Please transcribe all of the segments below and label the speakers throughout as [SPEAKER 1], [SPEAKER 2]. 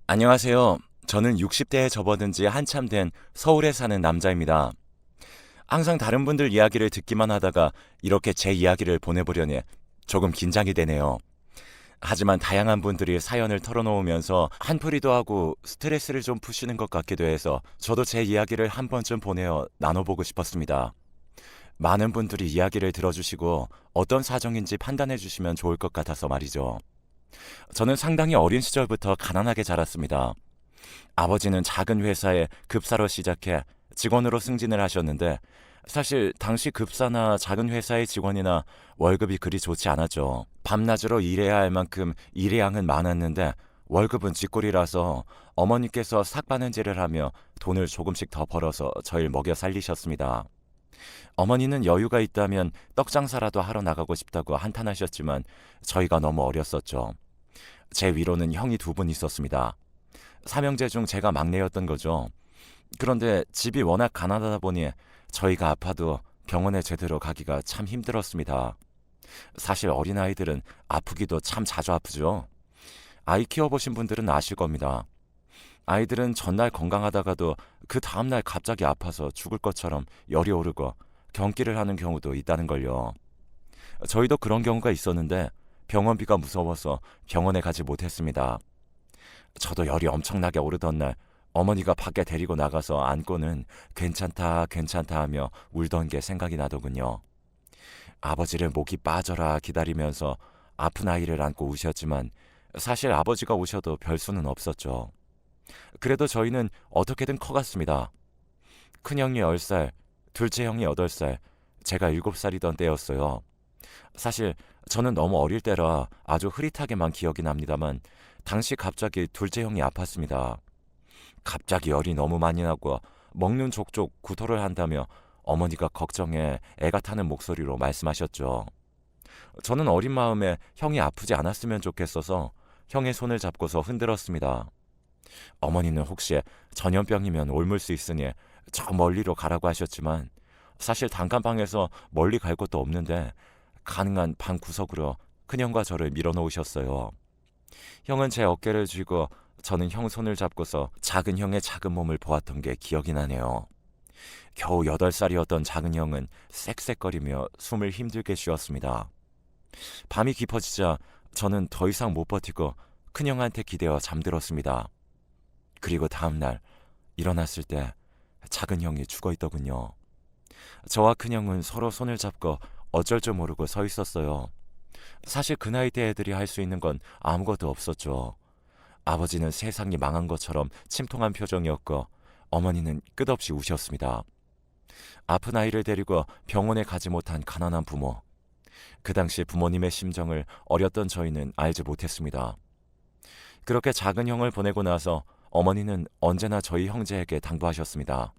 [SPEAKER 1] 안녕하세요. 저는 60대에 접어든 지 한참 된 서울에 사는 남자입니다. 항상 다른 분들 이야기를 듣기만 하다가 이렇게 제 이야기를 보내보려니 조금 긴장이 되네요. 하지만 다양한 분들이 사연을 털어놓으면서 한풀이도 하고 스트레스를 좀 푸시는 것 같기도 해서 저도 제 이야기를 한 번쯤 보내어 나눠보고 싶었습니다. 많은 분들이 이야기를 들어주시고 어떤 사정인지 판단해 주시면 좋을 것 같아서 말이죠. 저는 상당히 어린 시절부터 가난하게 자랐습니다. 아버지는 작은 회사에 급사로 시작해 직원으로 승진을 하셨는데 사실 당시 급사나 작은 회사의 직원이나 월급이 그리 좋지 않았죠. 밤낮으로 일해야 할 만큼 일의 양은 많았는데 월급은 쥐꼬리라서 어머니께서 삭바느질을 하며 돈을 조금씩 더 벌어서 저희를 먹여 살리셨습니다. 어머니는 여유가 있다면 떡 장사라도 하러 나가고 싶다고 한탄하셨지만 저희가 너무 어렸었죠. 제 위로는 형이 두 분 있었습니다. 삼형제 중 제가 막내였던 거죠. 그런데 집이 워낙 가난하다 보니 저희가 아파도 병원에 제대로 가기가 참 힘들었습니다. 사실 어린아이들은 아프기도 참 자주 아프죠. 아이 키워보신 분들은 아실 겁니다. 아이들은 전날 건강하다가도 그 다음날 갑자기 아파서 죽을 것처럼 열이 오르고 경기를 하는 경우도 있다는 걸요. 저희도 그런 경우가 있었는데 병원비가 무서워서 병원에 가지 못했습니다. 저도 열이 엄청나게 오르던 날 어머니가 밖에 데리고 나가서 안고는 괜찮다 괜찮다 하며 울던 게 생각이 나더군요. 아버지를 목이 빠져라 기다리면서 아픈 아이를 안고 우셨지만 사실 아버지가 오셔도 별 수는 없었죠. 그래도 저희는 어떻게든 커갔습니다. 큰형이 10살, 둘째 형이 8살, 제가 7살이던 때였어요. 사실 저는 너무 어릴 때라 아주 흐릿하게만 기억이 납니다만 당시 갑자기 둘째 형이 아팠습니다. 갑자기 열이 너무 많이 나고 먹는 족족 구토를 한다며 어머니가 걱정해 애가 타는 목소리로 말씀하셨죠. 저는 어린 마음에 형이 아프지 않았으면 좋겠어서 형의 손을 잡고서 흔들었습니다. 어머니는 혹시 전염병이면 옮을 수 있으니 저 멀리로 가라고 하셨지만 사실 단칸방에서 멀리 갈 곳도 없는데 가능한 방 구석으로 큰형과 저를 밀어놓으셨어요. 형은 제 어깨를 쥐고 저는 형 손을 잡고서 작은 형의 작은 몸을 보았던 게 기억이 나네요. 겨우 8살이었던 작은 형은 쌕쌕거리며 숨을 힘들게 쉬었습니다. 밤이 깊어지자 저는 더 이상 못 버티고 큰형한테 기대어 잠들었습니다. 그리고 다음날 일어났을 때 작은 형이 죽어 있더군요. 저와 큰형은 서로 손을 잡고 어쩔 줄 모르고 서 있었어요. 사실 그 나이 때 애들이 할 수 있는 건 아무것도 없었죠. 아버지는 세상이 망한 것처럼 침통한 표정이었고 어머니는 끝없이 우셨습니다. 아픈 아이를 데리고 병원에 가지 못한 가난한 부모. 그 당시 부모님의 심정을 어렸던 저희는 알지 못했습니다. 그렇게 작은 형을 보내고 나서 어머니는 언제나 저희 형제에게 당부하셨습니다.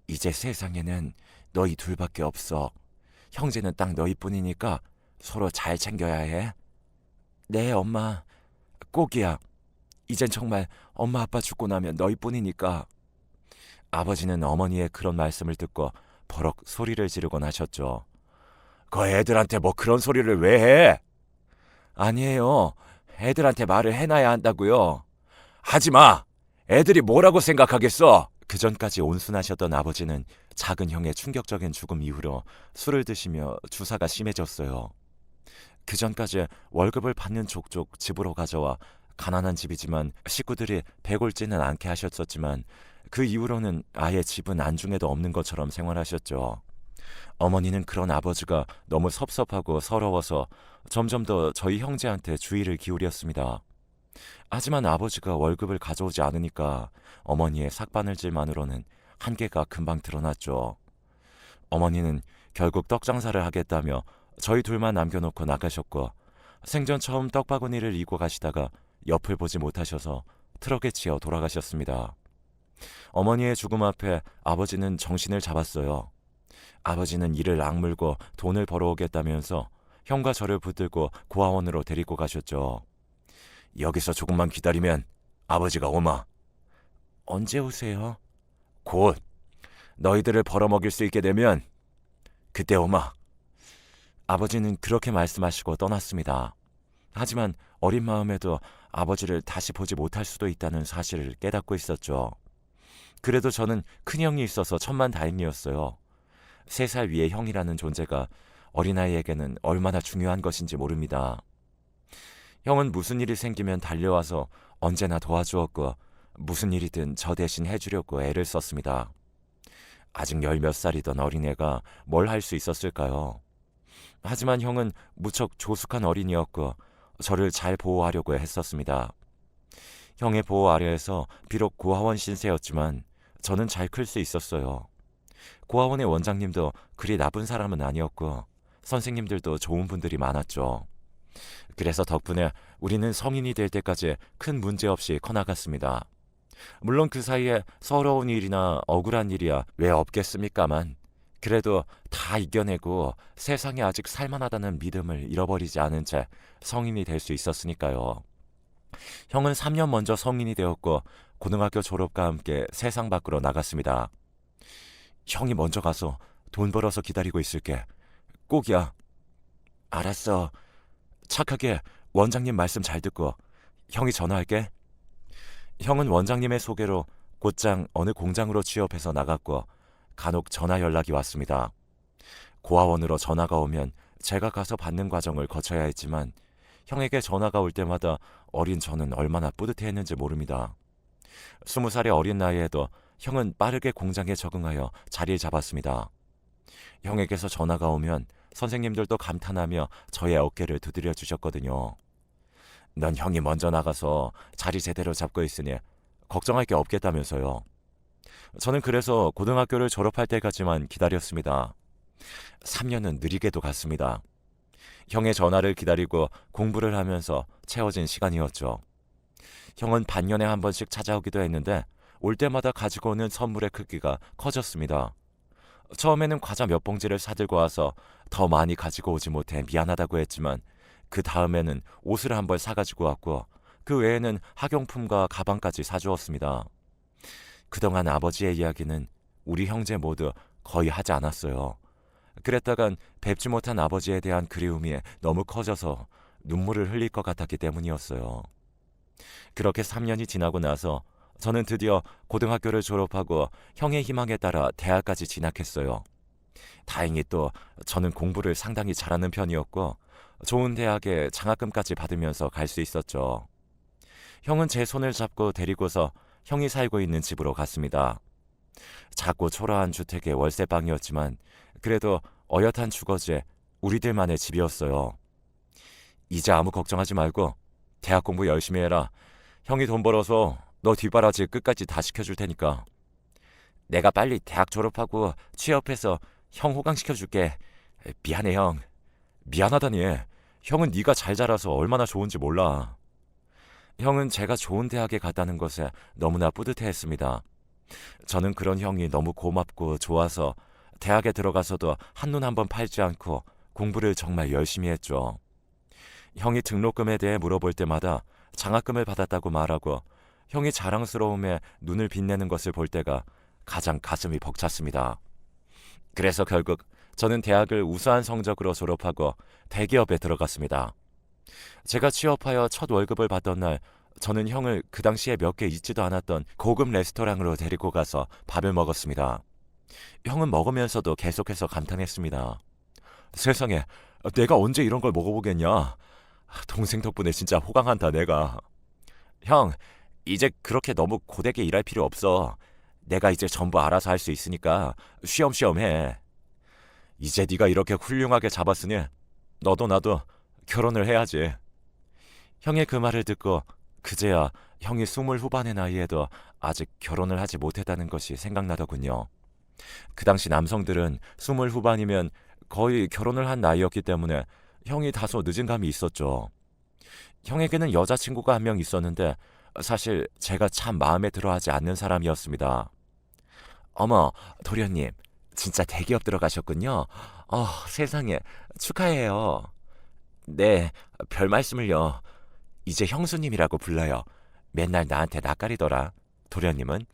[SPEAKER 1] 이제 세상에는 너희 둘밖에 없어. 형제는 딱 너희뿐이니까 서로 잘 챙겨야 해. 네, 엄마. 꼭이야. 이젠 정말 엄마 아빠 죽고 나면 너희뿐이니까. 아버지는 어머니의 그런 말씀을 듣고 버럭 소리를 지르곤 하셨죠. 그 애들한테 뭐 그런 소리를 왜 해? 아니에요. 애들한테 말을 해놔야 한다고요. 하지 마. 애들이 뭐라고 생각하겠어? 그 전까지 온순하셨던 아버지는 작은 형의 충격적인 죽음 이후로 술을 드시며 주사가 심해졌어요. 그 전까지 월급을 받는 족족 집으로 가져와 가난한 집이지만 식구들이 배골지는 않게 하셨었지만 그 이후로는 아예 집은 안중에도 없는 것처럼 생활하셨죠. 어머니는 그런 아버지가 너무 섭섭하고 서러워서 점점 더 저희 형제한테 주의를 기울였습니다. 하지만 아버지가 월급을 가져오지 않으니까 어머니의 삭바늘질만으로는 한계가 금방 드러났죠. 어머니는 결국 떡 장사를 하겠다며 저희 둘만 남겨놓고 나가셨고 생전 처음 떡바구니를 이고 가시다가 옆을 보지 못하셔서 트럭에 치여 돌아가셨습니다. 어머니의 죽음 앞에 아버지는 정신을 잡았어요. 아버지는 이를 악물고 돈을 벌어오겠다면서 형과 저를 붙들고 고아원으로 데리고 가셨죠. 여기서 조금만 기다리면 아버지가 오마. 언제 오세요? 곧. 너희들을 벌어먹일 수 있게 되면 그때 오마. 아버지는 그렇게 말씀하시고 떠났습니다. 하지만 어린 마음에도 아버지를 다시 보지 못할 수도 있다는 사실을 깨닫고 있었죠. 그래도 저는 큰형이 있어서 천만다행이었어요. 3살 위의 형이라는 존재가 어린아이에게는 얼마나 중요한 것인지 모릅니다. 형은 무슨 일이 생기면 달려와서 언제나 도와주었고 무슨 일이든 저 대신 해주려고 애를 썼습니다. 아직 10몇 살이던 어린애가 뭘 할 수 있었을까요? 하지만 형은 무척 조숙한 어린이였고 저를 잘 보호하려고 했었습니다. 형의 보호 아래에서 비록 고아원 신세였지만 저는 잘 클 수 있었어요. 고아원의 원장님도 그리 나쁜 사람은 아니었고 선생님들도 좋은 분들이 많았죠. 그래서 덕분에 우리는 성인이 될 때까지 큰 문제 없이 커나갔습니다. 물론 그 사이에 서러운 일이나 억울한 일이야 왜 없겠습니까만 그래도 다 이겨내고 세상에 아직 살만하다는 믿음을 잃어버리지 않은 채 성인이 될 수 있었으니까요. 형은 3년 먼저 성인이 되었고 고등학교 졸업과 함께 세상 밖으로 나갔습니다. 형이 먼저 가서 돈 벌어서 기다리고 있을게. 꼭이야. 알았어. 착하게 원장님 말씀 잘 듣고 형이 전화할게. 형은 원장님의 소개로 곧장 어느 공장으로 취업해서 나갔고 간혹 전화 연락이 왔습니다. 고아원으로 전화가 오면 제가 가서 받는 과정을 거쳐야 했지만 형에게 전화가 올 때마다 어린 저는 얼마나 뿌듯해했는지 모릅니다. 20살의 어린 나이에도 형은 빠르게 공장에 적응하여 자리를 잡았습니다. 형에게서 전화가 오면 선생님들도 감탄하며 저의 어깨를 두드려 주셨거든요. 넌 형이 먼저 나가서 자리 제대로 잡고 있으니 걱정할 게 없겠다면서요. 저는 그래서 고등학교를 졸업할 때까지만 기다렸습니다. 3년은 느리게도 갔습니다. 형의 전화를 기다리고 공부를 하면서 채워진 시간이었죠. 형은 반년에 한 번씩 찾아오기도 했는데 올 때마다 가지고 오는 선물의 크기가 커졌습니다. 처음에는 과자 몇 봉지를 사들고 와서 더 많이 가지고 오지 못해 미안하다고 했지만 그 다음에는 옷을 한 벌 사가지고 왔고 그 외에는 학용품과 가방까지 사주었습니다. 그동안 아버지의 이야기는 우리 형제 모두 거의 하지 않았어요. 그랬다간 뵙지 못한 아버지에 대한 그리움이 너무 커져서 눈물을 흘릴 것 같았기 때문이었어요. 그렇게 3년이 지나고 나서 저는 드디어 고등학교를 졸업하고 형의 희망에 따라 대학까지 진학했어요. 다행히 또 저는 공부를 상당히 잘하는 편이었고 좋은 대학에 장학금까지 받으면서 갈 수 있었죠. 형은 제 손을 잡고 데리고서 형이 살고 있는 집으로 갔습니다. 작고 초라한 주택의 월세방이었지만 그래도 어엿한 주거지에 우리들만의 집이었어요. 이제 아무 걱정하지 말고 대학 공부 열심히 해라. 형이 돈 벌어서 너 뒷바라지 끝까지 다 시켜줄 테니까. 내가 빨리 대학 졸업하고 취업해서 형 호강시켜줄게. 미안해 형. 미안하다니. 형은 네가 잘 자라서 얼마나 좋은지 몰라. 형은 제가 좋은 대학에 갔다는 것에 너무나 뿌듯해했습니다. 저는 그런 형이 너무 고맙고 좋아서 대학에 들어가서도 한눈 한번 팔지 않고 공부를 정말 열심히 했죠. 형이 등록금에 대해 물어볼 때마다 장학금을 받았다고 말하고 형이 자랑스러움에 눈을 빛내는 것을 볼 때가 가장 가슴이 벅찼습니다. 그래서 결국 저는 대학을 우수한 성적으로 졸업하고 대기업에 들어갔습니다. 제가 취업하여 첫 월급을 받던 날 저는 형을 그 당시에 몇 개 있지도 않았던 고급 레스토랑으로 데리고 가서 밥을 먹었습니다. 형은 먹으면서도 계속해서 감탄했습니다. 세상에 내가 언제 이런 걸 먹어보겠냐. 동생 덕분에 진짜 호강한다 내가. 형 이제 그렇게 너무 고되게 일할 필요 없어. 내가 이제 전부 알아서 할 수 있으니까 쉬엄쉬엄 해. 이제 네가 이렇게 훌륭하게 잡았으니 너도 나도 결혼을 해야지. 형의 그 말을 듣고 그제야 형이 20 후반의 나이에도 아직 결혼을 하지 못했다는 것이 생각나더군요. 그 당시 남성들은 20 후반이면 거의 결혼을 한 나이였기 때문에 형이 다소 늦은 감이 있었죠. 형에게는 여자친구가 한 명 있었는데 사실 제가 참 마음에 들어하지 않는 사람이었습니다. 어머, 도련님, 진짜 대기업 들어가셨군요. 세상에, 축하해요. 네, 별 말씀을요. 이제 형수님이라고 불러요. 맨날 나한테 낯가리더라. 도련님은?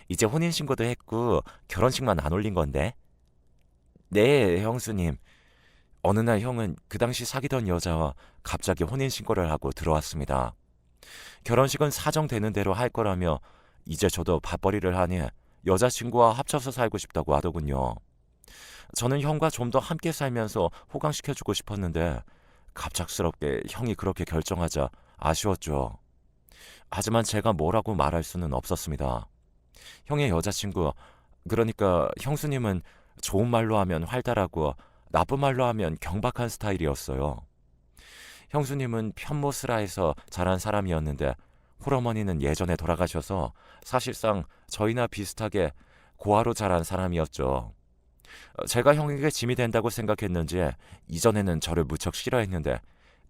[SPEAKER 1] 이제 혼인신고도 했고 결혼식만 안 올린 건데. 네, 형수님. 어느 날 형은 그 당시 사귀던 여자와 갑자기 혼인신고를 하고 들어왔습니다. 결혼식은 사정되는 대로 할 거라며 이제 저도 밥벌이를 하니 여자친구와 합쳐서 살고 싶다고 하더군요. 저는 형과 좀 더 함께 살면서 호강시켜주고 싶었는데 갑작스럽게 형이 그렇게 결정하자 아쉬웠죠. 하지만 제가 뭐라고 말할 수는 없었습니다. 형의 여자친구, 그러니까 형수님은 좋은 말로 하면 활달하고 나쁜 말로 하면 경박한 스타일이었어요. 형수님은 편모스라에서 자란 사람이었는데 홀어머니는 예전에 돌아가셔서 사실상 저희나 비슷하게 고아로 자란 사람이었죠. 제가 형에게 짐이 된다고 생각했는지 이전에는 저를 무척 싫어했는데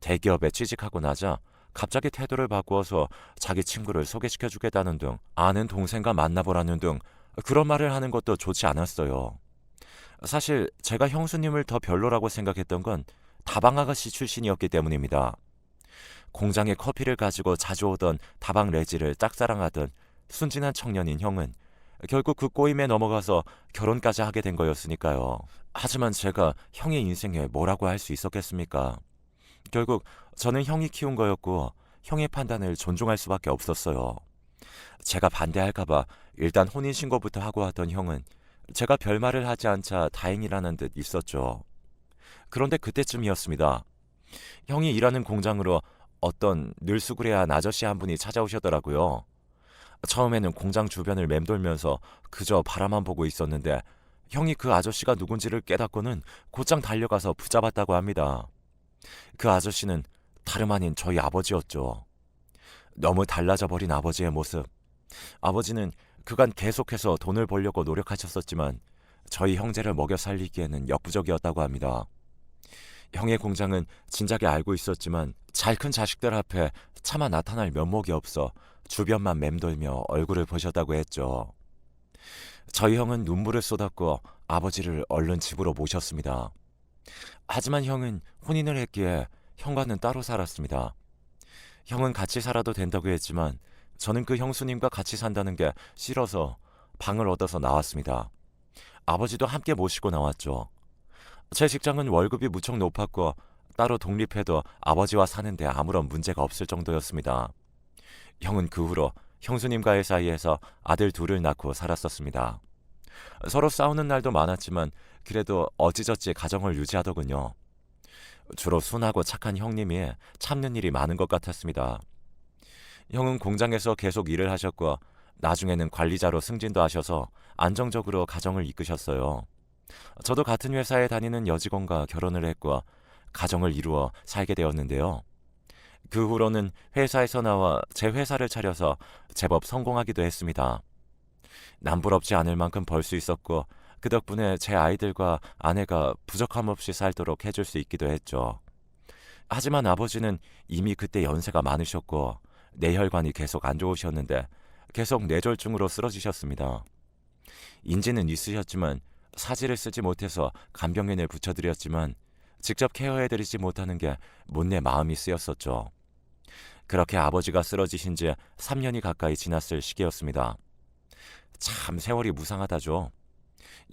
[SPEAKER 1] 대기업에 취직하고 나자 갑자기 태도를 바꾸어서 자기 친구를 소개시켜주겠다는 등 아는 동생과 만나보라는 등 그런 말을 하는 것도 좋지 않았어요. 사실 제가 형수님을 더 별로라고 생각했던 건 다방 아가씨 출신이었기 때문입니다. 공장에 커피를 가지고 자주 오던 다방 레지를 짝사랑하던 순진한 청년인 형은 결국 그 꼬임에 넘어가서 결혼까지 하게 된 거였으니까요. 하지만 제가 형의 인생에 뭐라고 할 수 있었겠습니까? 결국 저는 형이 키운 거였고 형의 판단을 존중할 수밖에 없었어요. 제가 반대할까봐 일단 혼인신고부터 하고 왔던 형은 제가 별말을 하지 않자 다행이라는 듯 있었죠. 그런데 그때쯤이었습니다. 형이 일하는 공장으로 어떤 늘수구레한 아저씨 한 분이 찾아오셨더라고요. 처음에는 공장 주변을 맴돌면서 그저 바라만 보고 있었는데 형이 그 아저씨가 누군지를 깨닫고는 곧장 달려가서 붙잡았다고 합니다. 그 아저씨는 다름 아닌 저희 아버지였죠. 너무 달라져 버린 아버지의 모습. 아버지는 그간 계속해서 돈을 벌려고 노력하셨었지만 저희 형제를 먹여 살리기에는 역부족이었다고 합니다. 형의 공장은 진작에 알고 있었지만 잘 큰 자식들 앞에 차마 나타날 면목이 없어 주변만 맴돌며 얼굴을 보셨다고 했죠. 저희 형은 눈물을 쏟았고 아버지를 얼른 집으로 모셨습니다. 하지만 형은 혼인을 했기에 형과는 따로 살았습니다. 형은 같이 살아도 된다고 했지만 저는 그 형수님과 같이 산다는 게 싫어서 방을 얻어서 나왔습니다. 아버지도 함께 모시고 나왔죠. 제 직장은 월급이 무척 높았고 따로 독립해도 아버지와 사는데 아무런 문제가 없을 정도였습니다. 형은 그 후로 형수님과의 사이에서 아들 둘을 낳고 살았었습니다. 서로 싸우는 날도 많았지만 그래도 어찌저찌 가정을 유지하더군요. 주로 순하고 착한 형님이 참는 일이 많은 것 같았습니다. 형은 공장에서 계속 일을 하셨고 나중에는 관리자로 승진도 하셔서 안정적으로 가정을 이끄셨어요. 저도 같은 회사에 다니는 여직원과 결혼을 했고 가정을 이루어 살게 되었는데요. 그 후로는 회사에서 나와 제 회사를 차려서 제법 성공하기도 했습니다. 남부럽지 않을 만큼 벌 수 있었고 그 덕분에 제 아이들과 아내가 부족함 없이 살도록 해줄 수 있기도 했죠. 하지만 아버지는 이미 그때 연세가 많으셨고 뇌혈관이 계속 안 좋으셨는데 계속 뇌졸중으로 쓰러지셨습니다. 인지는 있으셨지만 사지를 쓰지 못해서 간병인을 붙여드렸지만 직접 케어해드리지 못하는 게 못내 마음이 쓰였었죠. 그렇게 아버지가 쓰러지신 지 3년이 가까이 지났을 시기였습니다. 참 세월이 무상하다죠.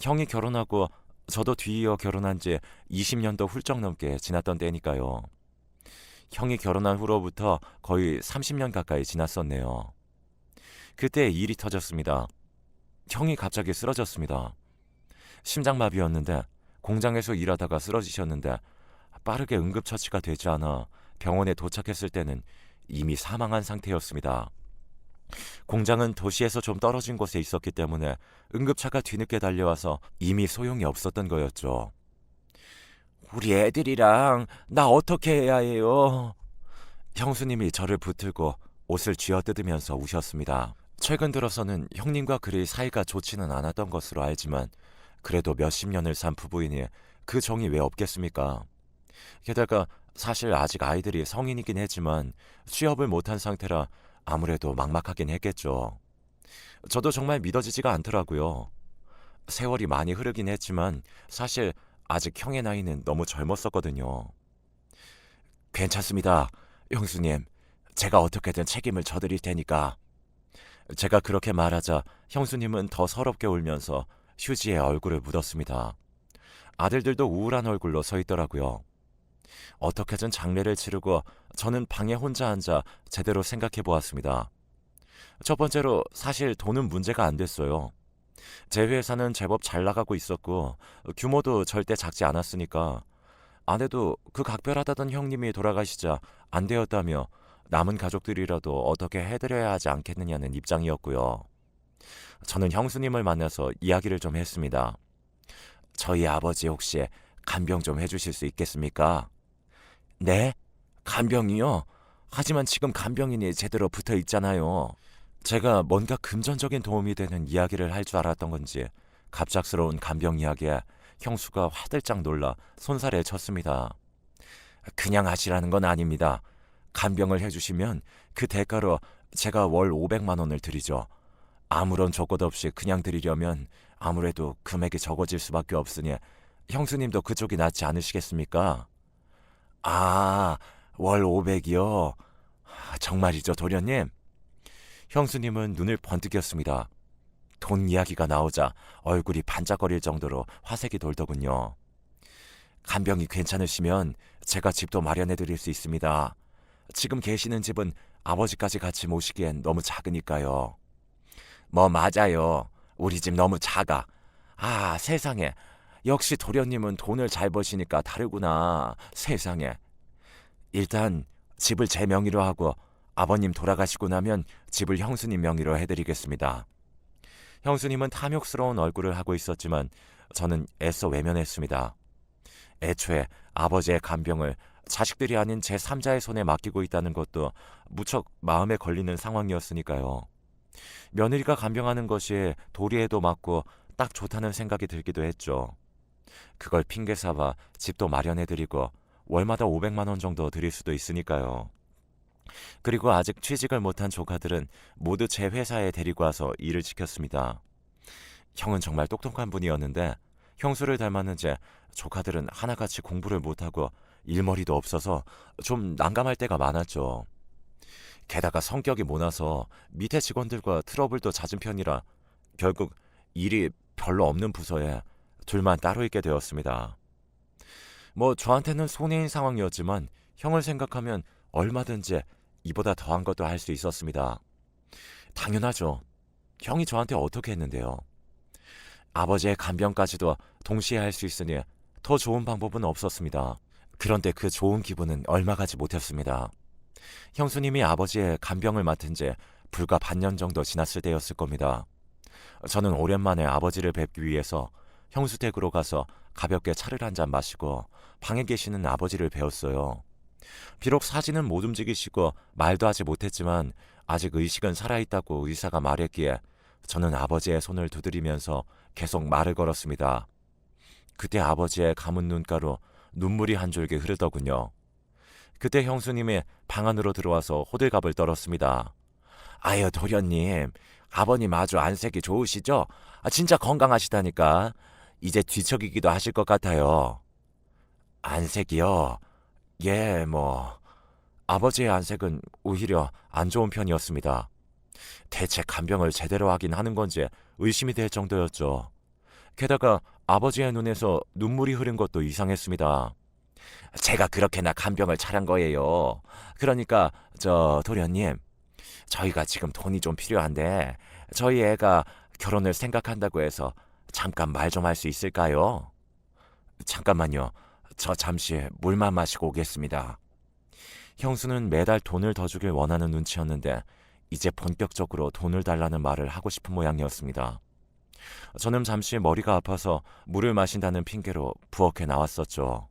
[SPEAKER 1] 형이 결혼하고 저도 뒤이어 결혼한 지 20년도 훌쩍 넘게 지났던 때니까요. 형이 결혼한 후로부터 거의 30년 가까이 지났었네요. 그때 일이 터졌습니다. 형이 갑자기 쓰러졌습니다. 심장마비였는데 공장에서 일하다가 쓰러지셨는데 빠르게 응급처치가 되지 않아 병원에 도착했을 때는 이미 사망한 상태였습니다. 공장은 도시에서 좀 떨어진 곳에 있었기 때문에 응급차가 뒤늦게 달려와서 이미 소용이 없었던 거였죠. 우리 애들이랑 나 어떻게 해야 해요? 형수님이 저를 붙들고 옷을 쥐어뜯으면서 우셨습니다. 최근 들어서는 형님과 그리 사이가 좋지는 않았던 것으로 알지만 그래도 몇십 년을 산 부부이니 그 정이 왜 없겠습니까? 게다가 사실 아직 아이들이 성인이긴 했지만 취업을 못한 상태라 아무래도 막막하긴 했겠죠. 저도 정말 믿어지지가 않더라고요. 세월이 많이 흐르긴 했지만 사실 아직 형의 나이는 너무 젊었었거든요. 괜찮습니다. 형수님, 제가 어떻게든 책임을 져드릴 테니까. 제가 그렇게 말하자 형수님은 더 서럽게 울면서 휴지에 얼굴을 묻었습니다. 아들들도 우울한 얼굴로 서 있더라고요. 어떻게든 장례를 치르고 저는 방에 혼자 앉아 제대로 생각해 보았습니다. 첫 번째로 사실 돈은 문제가 안 됐어요. 제 회사는 제법 잘 나가고 있었고 규모도 절대 작지 않았으니까 아내도 그 각별하다던 형님이 돌아가시자 안 되었다며 남은 가족들이라도 어떻게 해드려야 하지 않겠느냐는 입장이었고요. 저는 형수님을 만나서 이야기를 좀 했습니다. 저희 아버지 혹시 간병 좀 해주실 수 있겠습니까? 네? 간병이요? 하지만 지금 간병인이 제대로 붙어 있잖아요. 제가 뭔가 금전적인 도움이 되는 이야기를 할 줄 알았던 건지 갑작스러운 간병 이야기에 형수가 화들짝 놀라 손살에 쳤습니다. 그냥 하시라는 건 아닙니다. 간병을 해주시면 그 대가로 제가 월 500만 원을 드리죠. 아무런 조건 없이 그냥 드리려면 아무래도 금액이 적어질 수밖에 없으니 형수님도 그쪽이 낫지 않으시겠습니까? 아, 월 500이요? 정말이죠, 도련님? 형수님은 눈을 번뜩였습니다. 돈 이야기가 나오자 얼굴이 반짝거릴 정도로 화색이 돌더군요. 간병이 괜찮으시면 제가 집도 마련해 드릴 수 있습니다. 지금 계시는 집은 아버지까지 같이 모시기엔 너무 작으니까요. 뭐 맞아요. 우리 집 너무 작아. 아, 세상에. 역시 도련님은 돈을 잘 버시니까 다르구나. 세상에. 일단 집을 제 명의로 하고 아버님 돌아가시고 나면 집을 형수님 명의로 해드리겠습니다. 형수님은 탐욕스러운 얼굴을 하고 있었지만 저는 애써 외면했습니다. 애초에 아버지의 간병을 자식들이 아닌 제3자의 손에 맡기고 있다는 것도 무척 마음에 걸리는 상황이었으니까요. 며느리가 간병하는 것이 도리에도 맞고 딱 좋다는 생각이 들기도 했죠. 그걸 핑계 삼아 집도 마련해드리고 월마다 500만 원 정도 드릴 수도 있으니까요. 그리고 아직 취직을 못한 조카들은 모두 제 회사에 데리고 와서 일을 시켰습니다. 형은 정말 똑똑한 분이었는데 형수를 닮았는지 조카들은 하나같이 공부를 못하고 일머리도 없어서 좀 난감할 때가 많았죠. 게다가 성격이 모나서 밑에 직원들과 트러블도 잦은 편이라 결국 일이 별로 없는 부서에 둘만 따로 있게 되었습니다. 뭐 저한테는 손해인 상황이었지만 형을 생각하면 얼마든지 이보다 더한 것도 할 수 있었습니다. 당연하죠. 형이 저한테 어떻게 했는데요. 아버지의 간병까지도 동시에 할 수 있으니 더 좋은 방법은 없었습니다. 그런데 그 좋은 기분은 얼마 가지 못했습니다. 형수님이 아버지의 간병을 맡은 지 불과 반년 정도 지났을 때였을 겁니다. 저는 오랜만에 아버지를 뵙기 위해서 형수 댁으로 가서 가볍게 차를 한 잔 마시고 방에 계시는 아버지를 뵈었어요. 비록 사진은 못 움직이시고 말도 하지 못했지만 아직 의식은 살아있다고 의사가 말했기에 저는 아버지의 손을 두드리면서 계속 말을 걸었습니다. 그때 아버지의 감은 눈가로 눈물이 한 줄기 흐르더군요. 그때 형수님이 방 안으로 들어와서 호들갑을 떨었습니다. 아유 도련님, 아버님 아주 안색이 좋으시죠? 진짜 건강하시다니까. 이제 뒤척이기도 하실 것 같아요. 안색이요? 예, 뭐 아버지의 안색은 오히려 안 좋은 편이었습니다. 대체 간병을 제대로 하긴 하는 건지 의심이 될 정도였죠. 게다가 아버지의 눈에서 눈물이 흐른 것도 이상했습니다. 제가 그렇게나 간병을 잘한 거예요. 그러니까 도련님, 저희가 지금 돈이 좀 필요한데 저희 애가 결혼을 생각한다고 해서 잠깐 말 좀 할 수 있을까요? 잠깐만요. 저 잠시 물만 마시고 오겠습니다. 형수는 매달 돈을 더 주길 원하는 눈치였는데 이제 본격적으로 돈을 달라는 말을 하고 싶은 모양이었습니다. 저는 잠시 머리가 아파서 물을 마신다는 핑계로 부엌에 나왔었죠.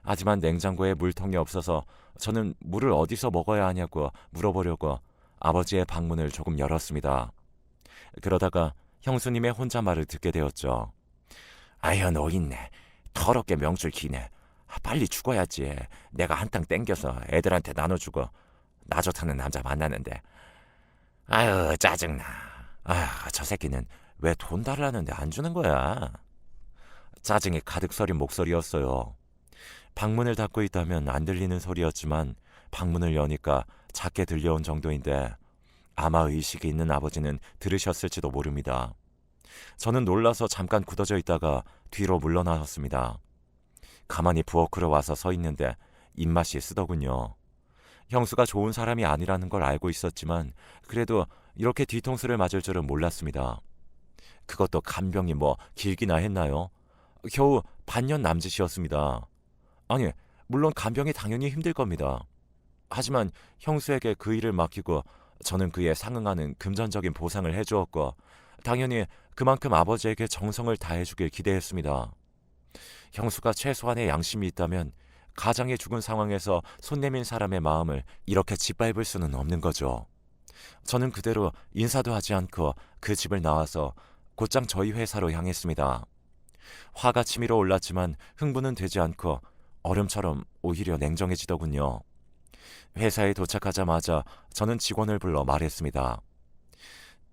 [SPEAKER 1] 하지만 냉장고에 물통이 없어서 저는 물을 어디서 먹어야 하냐고 물어보려고 아버지의 방문을 조금 열었습니다. 그러다가 형수님의 혼잣말을 듣게 되었죠. 아유 노인네, 더럽게 명줄 기네. 빨리 죽어야지. 내가 한탕 땡겨서 애들한테 나눠주고 나 좋다는 남자 만나는데. 아유 짜증나. 아유 저 새끼는 왜 돈 달라는데 안 주는 거야. 짜증이 가득 서린 목소리였어요. 방문을 닫고 있다면 안 들리는 소리였지만 방문을 여니까 작게 들려온 정도인데 아마 의식이 있는 아버지는 들으셨을지도 모릅니다. 저는 놀라서 잠깐 굳어져 있다가 뒤로 물러나섰습니다. 가만히 부엌으로 와서 서 있는데 입맛이 쓰더군요. 형수가 좋은 사람이 아니라는 걸 알고 있었지만 그래도 이렇게 뒤통수를 맞을 줄은 몰랐습니다. 그것도 간병이 뭐 길기나 했나요? 겨우 반년 남짓이었습니다. 아니, 물론 간병이 당연히 힘들 겁니다. 하지만 형수에게 그 일을 맡기고 저는 그에 상응하는 금전적인 보상을 해주었고 당연히 그만큼 아버지에게 정성을 다해주길 기대했습니다. 형수가 최소한의 양심이 있다면 가장이 죽은 상황에서 손 내민 사람의 마음을 이렇게 짓밟을 수는 없는 거죠. 저는 그대로 인사도 하지 않고 그 집을 나와서 곧장 저희 회사로 향했습니다. 화가 치밀어 올랐지만 흥분은 되지 않고 얼음처럼 오히려 냉정해지더군요. 회사에 도착하자마자 저는 직원을 불러 말했습니다.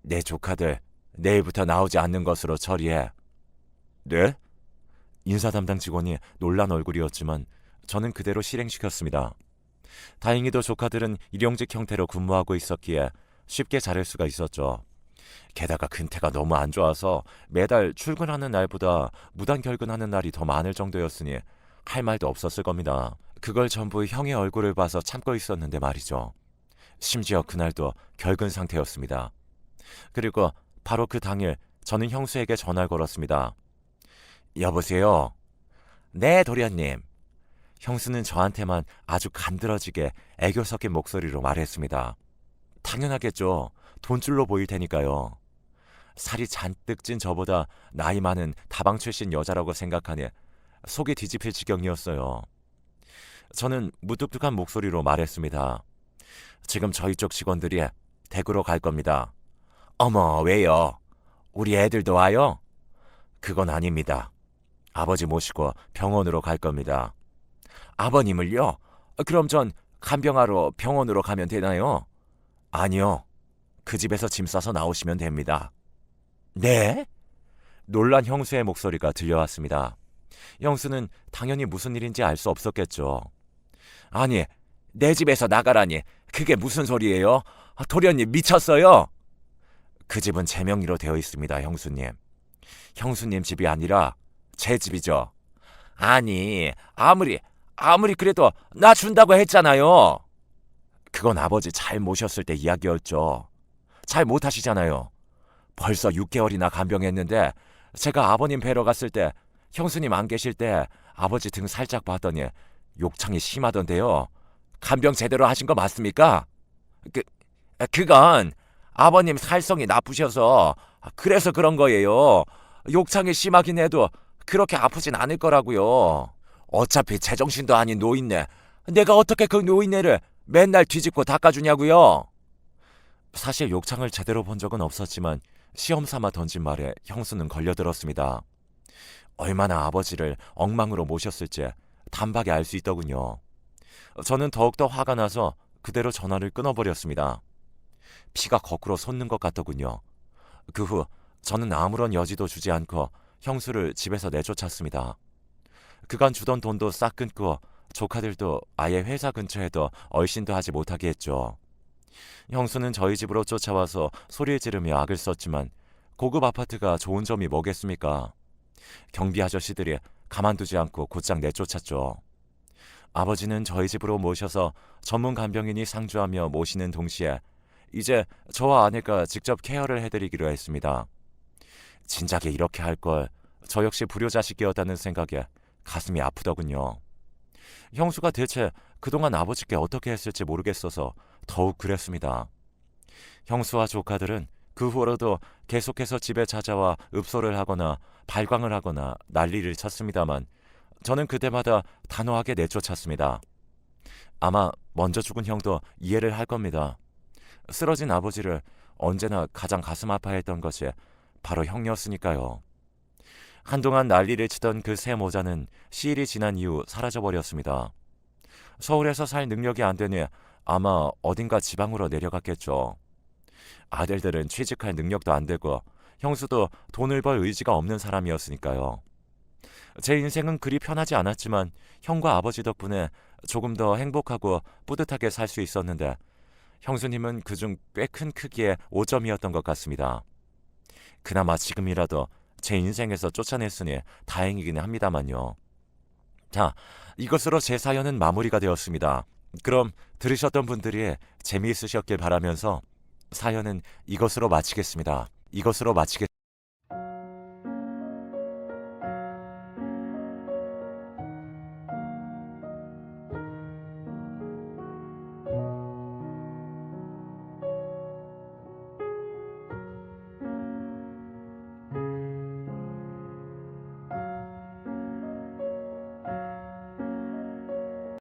[SPEAKER 1] 내 조카들 내일부터 나오지 않는 것으로 처리해. 네? 인사 담당 직원이 놀란 얼굴이었지만 저는 그대로 실행시켰습니다. 다행히도 조카들은 일용직 형태로 근무하고 있었기에 쉽게 자를 수가 있었죠. 게다가 근태가 너무 안 좋아서 매달 출근하는 날보다 무단 결근하는 날이 더 많을 정도였으니 할 말도 없었을 겁니다. 그걸 전부 형의 얼굴을 봐서 참고 있었는데 말이죠. 심지어 그날도 결근 상태였습니다. 그리고 바로 그 당일 저는 형수에게 전화를 걸었습니다. 여보세요? 네, 도련님. 형수는 저한테만 아주 간드러지게 애교 섞인 목소리로 말했습니다. 당연하겠죠. 돈줄로 보일 테니까요. 살이 잔뜩 찐 저보다 나이 많은 다방 출신 여자라고 생각하니 속이 뒤집힐 지경이었어요. 저는 무뚝뚝한 목소리로 말했습니다. 지금 저희 쪽 직원들이 댁으로 갈 겁니다. 어머, 왜요? 우리 애들도 와요? 그건 아닙니다. 아버지 모시고 병원으로 갈 겁니다. 아버님을요? 그럼 전 간병하러 병원으로 가면 되나요? 아니요. 그 집에서 짐 싸서 나오시면 됩니다. 네? 놀란 형수의 목소리가 들려왔습니다. 형수는 당연히 무슨 일인지 알 수 없었겠죠. 아니, 내 집에서 나가라니 그게 무슨 소리예요? 도련님 미쳤어요? 그 집은 제 명의로 되어 있습니다, 형수님. 형수님 집이 아니라 제 집이죠. 아니, 아무리 그래도 나 준다고 했잖아요. 그건 아버지 잘 모셨을 때 이야기였죠. 잘 못하시잖아요. 벌써 6개월이나 간병했는데 제가 아버님 뵈러 갔을 때 형수님 안 계실 때 아버지 등 살짝 봤더니 욕창이 심하던데요. 간병 제대로 하신 거 맞습니까? 그건 아버님 살성이 나쁘셔서 그래서 그런 거예요. 욕창이 심하긴 해도 그렇게 아프진 않을 거라고요. 어차피 제정신도 아닌 노인네. 내가 어떻게 그 노인네를 맨날 뒤집고 닦아주냐고요. 사실 욕창을 제대로 본 적은 없었지만 시험 삼아 던진 말에 형수는 걸려들었습니다. 얼마나 아버지를 엉망으로 모셨을지 단박에 알 수 있더군요. 저는 더욱더 화가 나서 그대로 전화를 끊어버렸습니다. 피가 거꾸로 솟는 것 같더군요. 그 후 저는 아무런 여지도 주지 않고 형수를 집에서 내쫓았습니다. 그간 주던 돈도 싹 끊고 조카들도 아예 회사 근처에도 얼씬도 하지 못하게 했죠. 형수는 저희 집으로 쫓아와서 소리를 지르며 악을 썼지만 고급 아파트가 좋은 점이 뭐겠습니까? 경비 아저씨들이 가만두지 않고 곧장 내쫓았죠. 아버지는 저희 집으로 모셔서 전문 간병인이 상주하며 모시는 동시에 이제 저와 아내가 직접 케어를 해드리기로 했습니다. 진작에 이렇게 할 걸 저 역시 불효자식이었다는 생각에 가슴이 아프더군요. 형수가 대체 그동안 아버지께 어떻게 했을지 모르겠어서 더욱 그랬습니다. 형수와 조카들은 그 후로도 계속해서 집에 찾아와 읍소를 하거나 발광을 하거나 난리를 쳤습니다만 저는 그때마다 단호하게 내쫓았습니다. 아마 먼저 죽은 형도 이해를 할 겁니다. 쓰러진 아버지를 언제나 가장 가슴 아파했던 것이 바로 형이었으니까요. 한동안 난리를 치던 그 새 모자는 시일이 지난 이후 사라져버렸습니다. 서울에서 살 능력이 안 되니 아마 어딘가 지방으로 내려갔겠죠. 아들들은 취직할 능력도 안 되고 형수도 돈을 벌 의지가 없는 사람이었으니까요. 제 인생은 그리 편하지 않았지만 형과 아버지 덕분에 조금 더 행복하고 뿌듯하게 살 수 있었는데 형수님은 그중 꽤 큰 크기의 오점이었던 것 같습니다. 그나마 지금이라도 제 인생에서 쫓아냈으니 다행이긴 합니다만요. 자, 이것으로 제 사연은 마무리가 되었습니다. 그럼 들으셨던 분들이 재미있으셨길 바라면서 사연은 이것으로 마치겠습니다. 이것으로 마치겠습니다.